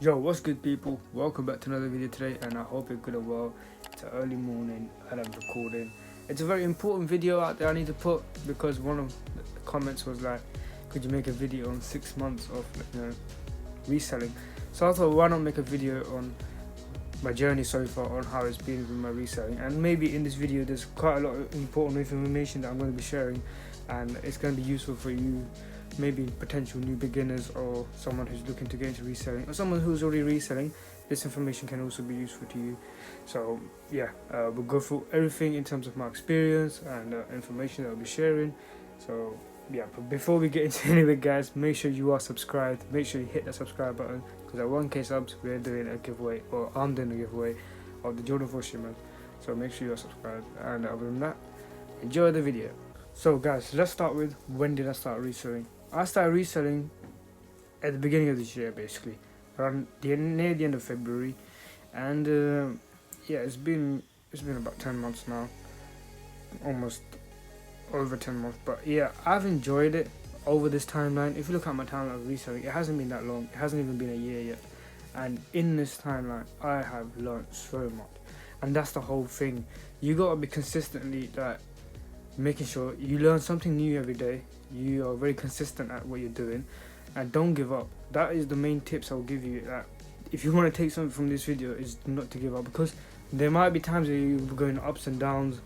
Yo, what's good people? Welcome back to another video today, and I hope you're good and well. It's an early morning and I'm recording. It's a very important video out there I need to put because one of the comments was like, could you make a video on 6 months of reselling? So I thought, why not make a video on my journey so far, on how it's been with my reselling, and maybe in this video there's quite a lot of important information that I'm going to be sharing, and it's going to be useful for you, maybe potential new beginners or someone who's looking to get into reselling or someone who's already reselling. This information can also be useful to you. So yeah, we'll go through everything in terms of my experience and information that I'll be sharing. So yeah, but before we get into any of it, guys, make sure you are subscribed. Make sure you hit that subscribe button, because at 1k subs we're doing a giveaway, or I'm doing a giveaway of the Jordan 4 shipment. So make sure you are subscribed, and other than that, enjoy the video. So guys, let's start with, when did I start reselling? I started reselling at the beginning of this year, basically around near the end of February, and yeah, it's been about 10 months now, almost over 10 months. But yeah, I've enjoyed it over this timeline. If you look at my timeline of reselling, it hasn't been that long. It hasn't even been a year yet, and in this timeline I have learned so much. And that's the whole thing. You gotta be consistently making sure you learn something new every day. You are very consistent at what you're doing, and don't give up. That is the main tips I'll give you. If you want to take something from this video, is not to give up, because there might be times where you're going ups and downs.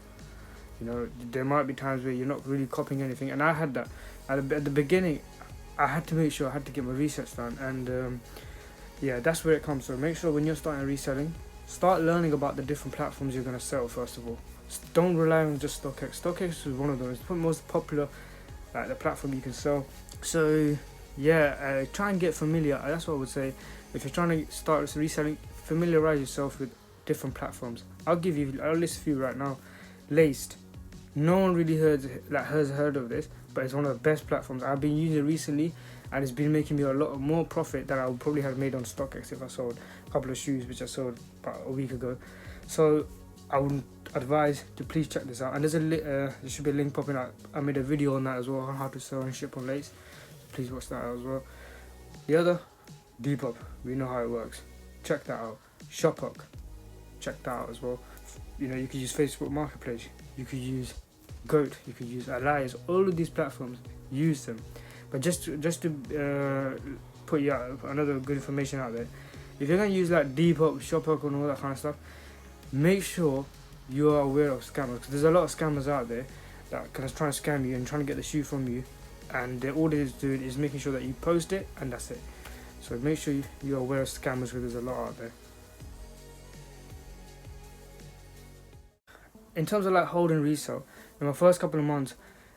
There might be times where you're not really copying anything, and I had that at the beginning. I had to make sure I had to get my research done, and yeah, that's where it comes. So make sure when you're starting reselling, start learning about the different platforms you're going to sell first of all. Don't rely on just StockX. StockX is one of them. It's the most popular the platform you can sell. So yeah, try and get familiar. That's what I would say. If you're trying to start reselling, familiarize yourself with different platforms. I'll list a few right now. Laced. No one really has heard of this, but it's one of the best platforms. I've been using it recently, and it's been making me a lot more profit than I would probably have made on StockX if I sold a couple of shoes, which I sold about a week ago. So I would advise to please check this out. And there should be a link popping out. I made a video on that as well, on how to sell and ship on Lace. Please watch that out as well. The other, Depop. We know how it works. Check that out. Shophook. Check that out as well. You could use Facebook Marketplace. You could use Goat. You could use Alliance. All of these platforms, use them. But just to put you out another good information out there, if you're gonna use like Depop, Shophook, and all that kind of stuff, make sure you are aware of scammers, because there's a lot of scammers out there that can try and scam you and trying to get the shoe from you, and all it is doing is making sure that you post it, and that's it. So make sure you're aware of scammers, because there's a lot out there. In terms of holding resale, in my first couple of months,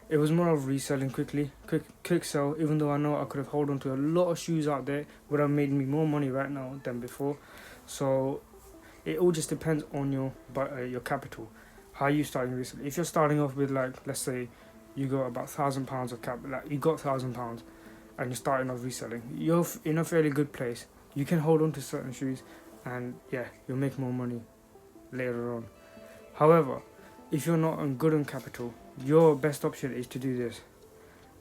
it was more of reselling quick sell. Even though I know I could have held on to a lot of shoes out there, would have made me more money right now than before. So it all just depends on your capital. How are you starting recently? If you're starting off with let's say you got about £1,000 of capital, you got £1,000, and you're starting off reselling, you're in a fairly good place. You can hold on to certain shoes, and yeah, you'll make more money later on. However, if you're not good on capital, your best option is to do this: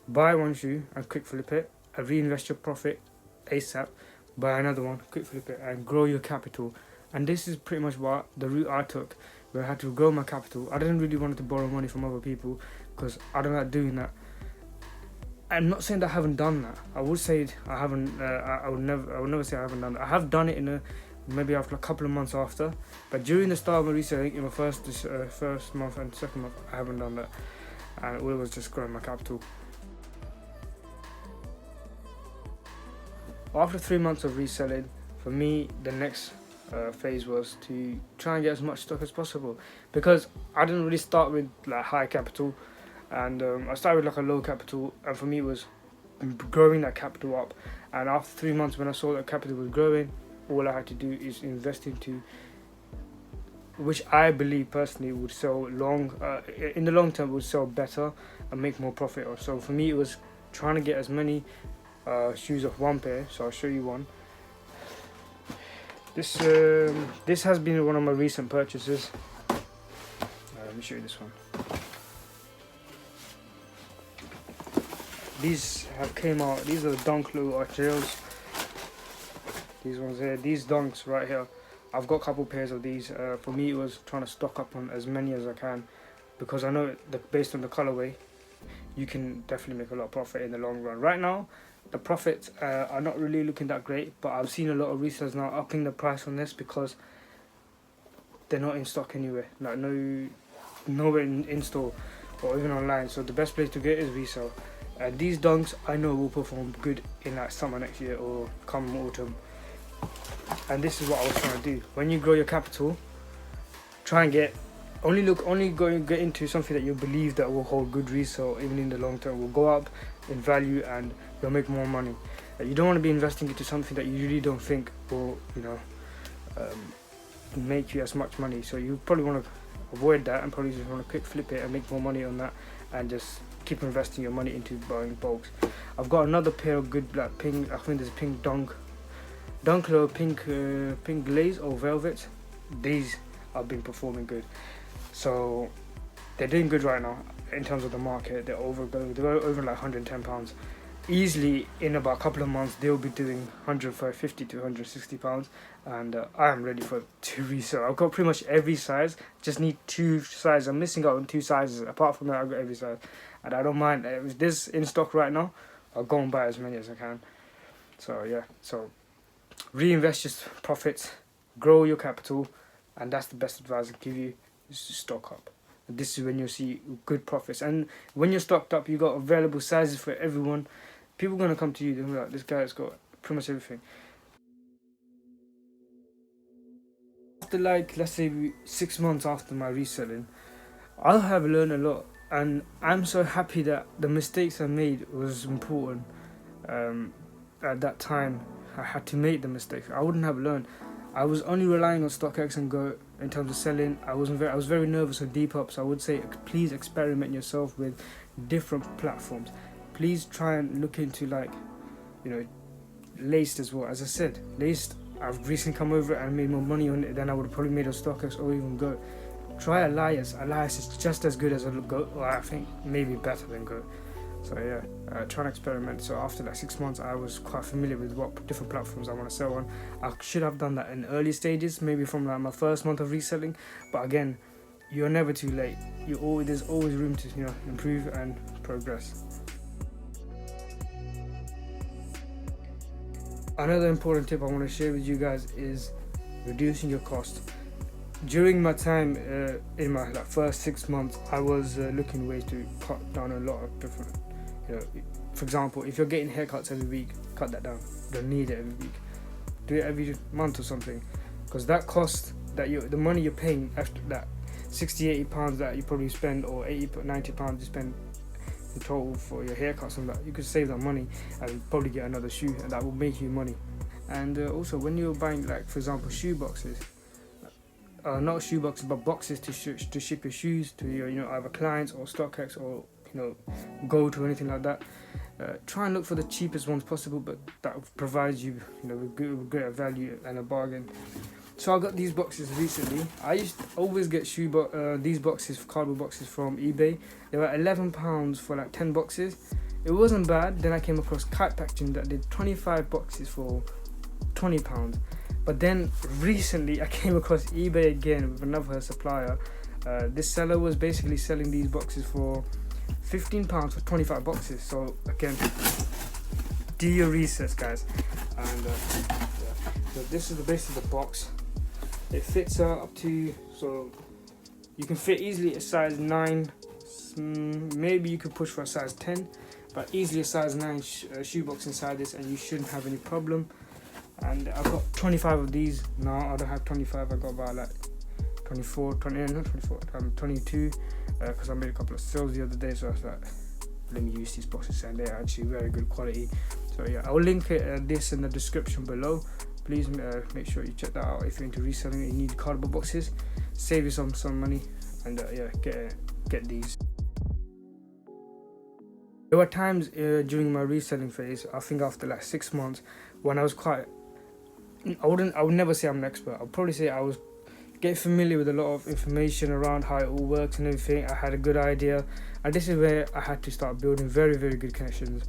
buy one shoe and quick flip it, and reinvest your profit ASAP. Buy another one, quick flip it, and grow your capital. And this is pretty much what the route I took, where I had to grow my capital. I didn't really want to borrow money from other people, because I don't like doing that. I'm not saying that I haven't done that. I would say I haven't. I would never say I haven't done that. I have done it maybe after a couple of months after, but during the start of my reselling, in my first month and second month, I haven't done that, and all it was just growing my capital. After 3 months of reselling, for me, the next phase was to try and get as much stock as possible, because I didn't really start with high capital, and I started with a low capital, and for me it was growing that capital up. And after 3 months, when I saw that capital was growing, all I had to do is invest into, which I believe personally would sell in the long term, would sell better and make more profit. Or so for me, it was trying to get as many shoes of one pair. So I'll show you one. This has been one of my recent purchases. Let me show you this one. These have came out. These are the Dunk Low Archeros. These ones here, these donks right here. I've got a couple pairs of these. For me, it was trying to stock up on as many as I can, because I know based on the colorway, you can definitely make a lot of profit in the long run. Right now, the profits are not really looking that great, but I've seen a lot of resellers now upping the price on this because they're not in stock anywhere. Like nowhere in store or even online. So the best place to get is resell. And these donks I know will perform good in like summer next year or come autumn. And this is what I was trying to do. When you grow your capital, try and get get into something that you believe that will hold good resale, even in the long term, will go up in value and you'll make more money. You don't want to be investing into something that you really don't think will, make you as much money. So you probably want to avoid that and probably just want to quick flip it and make more money on that, and just keep investing your money into buying bulks. I've got another pair of good black pink. I think there's pink Dunkler pink glaze or velvet. These have been performing good, so they're doing good right now in terms of the market. They're over like £110. Easily in about a couple of months they'll be doing £150 to £160, and I am ready to resell. I've got pretty much every size, just need 2 sizes. I'm missing out on 2 sizes. Apart from that, I've got every size, and I don't mind. If this in stock right now, I'll go and buy as many as I can. So yeah, so reinvest your profits, grow your capital, and that's the best advice I give you, is to stock up. This is when you'll see good profits. And when you're stocked up, you got available sizes for everyone. People are going to come to you, they'll be like, this guy's got pretty much everything. After like, let's say 6 months after my reselling, I have learned a lot, and I'm so happy that the mistakes I made was important. At that time, I had to make the mistakes. I wouldn't have learned. I was only relying on StockX and Go in terms of selling. I was very nervous on Depop, so I would say please experiment yourself with different platforms. Please try and look into Laced as well. As I said, Laced, I've recently come over and made more money on it than I would have probably made on StockX or even Go. Try Elias. Elias is just as good as a Go, or I think maybe better than Go. So yeah, try and experiment. So after like 6 months, I was quite familiar with what different platforms I want to sell on. I should have done that in early stages, maybe from like my first month of reselling. But again, you're never too late. There's always room to improve and progress. Another important tip I want to share with you guys is reducing your cost. During my time in my first 6 months, I was looking ways to cut down a lot of different. For example, if you're getting haircuts every week, cut that down. You don't need it every week. Do it every month or something, because that cost the money you're paying after that £60-80 that you probably spend, or £80-90 you spend in total for your haircuts and that, you could save that money and probably get another shoe, and that will make you money. And also, when you're buying, like for example, shoe boxes, not shoe boxes but boxes to ship your shoes to your either clients or StockX or Go to anything like that, try and look for the cheapest ones possible, but that provides you with greater value and a bargain. So I got these boxes recently. I used to always get these boxes, cardboard boxes, from eBay. They were £11 for like 10 boxes. It wasn't bad. Then I came across Kite Packaging that did 25 boxes for £20. But then recently I came across eBay again with another supplier. This seller was basically selling these boxes for £15 for 25 boxes. So again, do your research, guys. And so this is the base of the box. It fits up to, so you can fit easily a size 9. Maybe you could push for a size 10, but easily a size 9 shoebox inside this, and you shouldn't have any problem. And I've got 25 of these now. I don't have 25. I got about like 22, because I made a couple of sales the other day. So I was like, let me use these boxes, and they're actually very good quality. So yeah, I'll link this in the description below. Please make sure you check that out if you're into reselling and you need cardboard boxes. Save you some money, and get these. There were times during my reselling phase, I think after like 6 months, when I was I would never say I'm an expert. I'll probably say I was getting familiar with a lot of information around how it all works and everything. I had a good idea, and this is where I had to start building very, very good connections.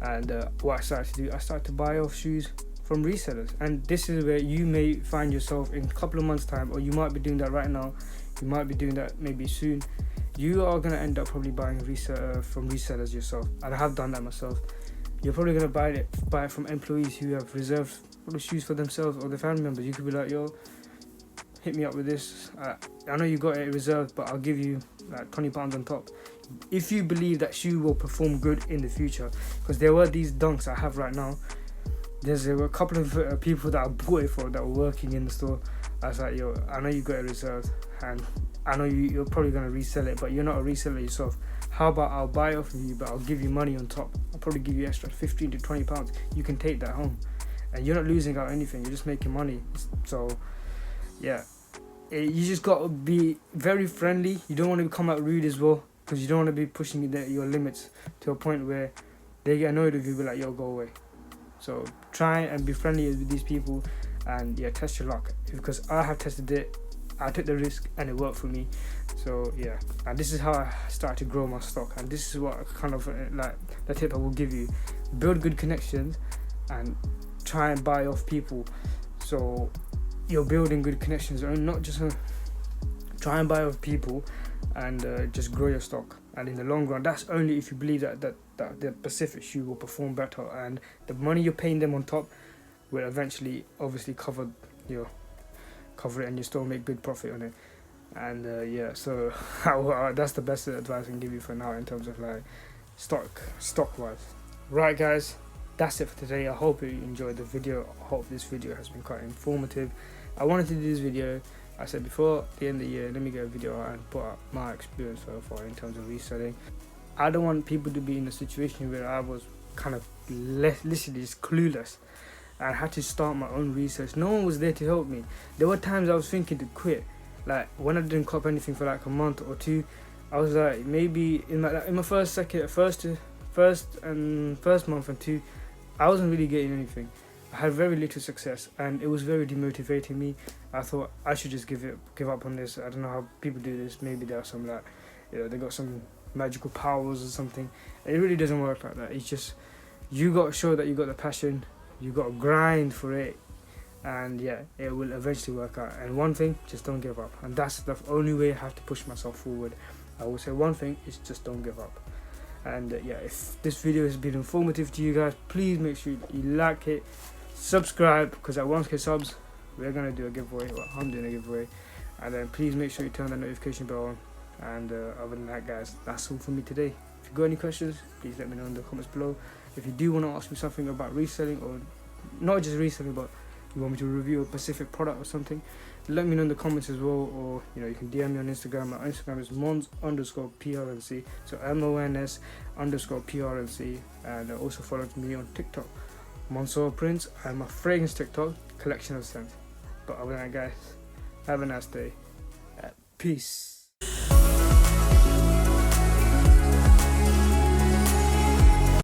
And what I started to do, I started to buy off shoes from resellers. And this is where you may find yourself in a couple of months time, or you might be doing that right now, you might be doing that maybe soon. You are going to end up probably buying from resellers yourself, and I have done that myself. You're probably going to buy it from employees who have reserved shoes for themselves or their family members. You could be like, yo, hit me up with this. I know you got it reserved, but I'll give you like £20 on top if you believe that shoe will perform good in the future. Because there were these dunks I have right now. There were a couple of people that I bought it for that were working in the store. I was like, yo, I know you got it reserved, and I know you're probably going to resell it, but you're not a reseller yourself. How about I'll buy it off of you, but I'll give you money on top. I'll probably give you extra £15 to £20. You can take that home, and you're not losing out anything. You're just making money. So yeah, you just got to be very friendly. You don't want to come out rude as well, because you don't want to be pushing your limits to a point where they get annoyed with you, be like, yo, go away. So try and be friendly with these people, and yeah, test your luck, because I have tested it. I took the risk and it worked for me. So yeah, and this is how I started to grow my stock, and this is what kind of like the tip I will give you: build good connections and try and buy off people. So you're building good connections, and not just try and buy off people and just grow your stock. And in the long run, that's only if you believe that the specific shoe will perform better, and the money you're paying them on top will eventually obviously cover it, and you still make good profit on it. And yeah, so that's the best advice I can give you for now in terms of like stock wise. Right guys, that's it for today. I hope you enjoyed the video. I hope this video has been quite informative. I wanted to do this video, I said before the end of the year, let me get a video out and put out my experience so far in terms of reselling. I don't want people to be in a situation where I was kind of literally just clueless. I had to start my own research. No one was there to help me. There were times I was thinking to quit. Like when I didn't cop anything for like a month or two, I was like, maybe in my first month and two, I wasn't really getting anything. I had very little success, and it was very demotivating me. I thought I should just give up on this. I don't know how people do this. Maybe there are some like, they got some magical powers or something. It really doesn't work like that. It's just, you got to show that you got the passion. You got to grind for it, and yeah, it will eventually work out. And one thing, just don't give up. And that's the only way I have to push myself forward. I will say one thing is just don't give up. And yeah, if this video has been informative to you guys, please make sure you like it, subscribe, because at 1k subs we're gonna do a giveaway. Well, I'm doing a giveaway. And then please make sure you turn the notification bell on. And other than that guys, that's all for me today. If you got any questions, please let me know in the comments below. If you do want to ask me something about reselling, or not just reselling, but you want me to review a specific product or something, let me know in the comments as well. Or you can DM me on Instagram. My Instagram is mons_prnc, so MONS_prnc. And also follow me on TikTok, Mansour Prince, and my fragrance TikTok, Collection of Scents. But other than that guys, have a nice day. Peace.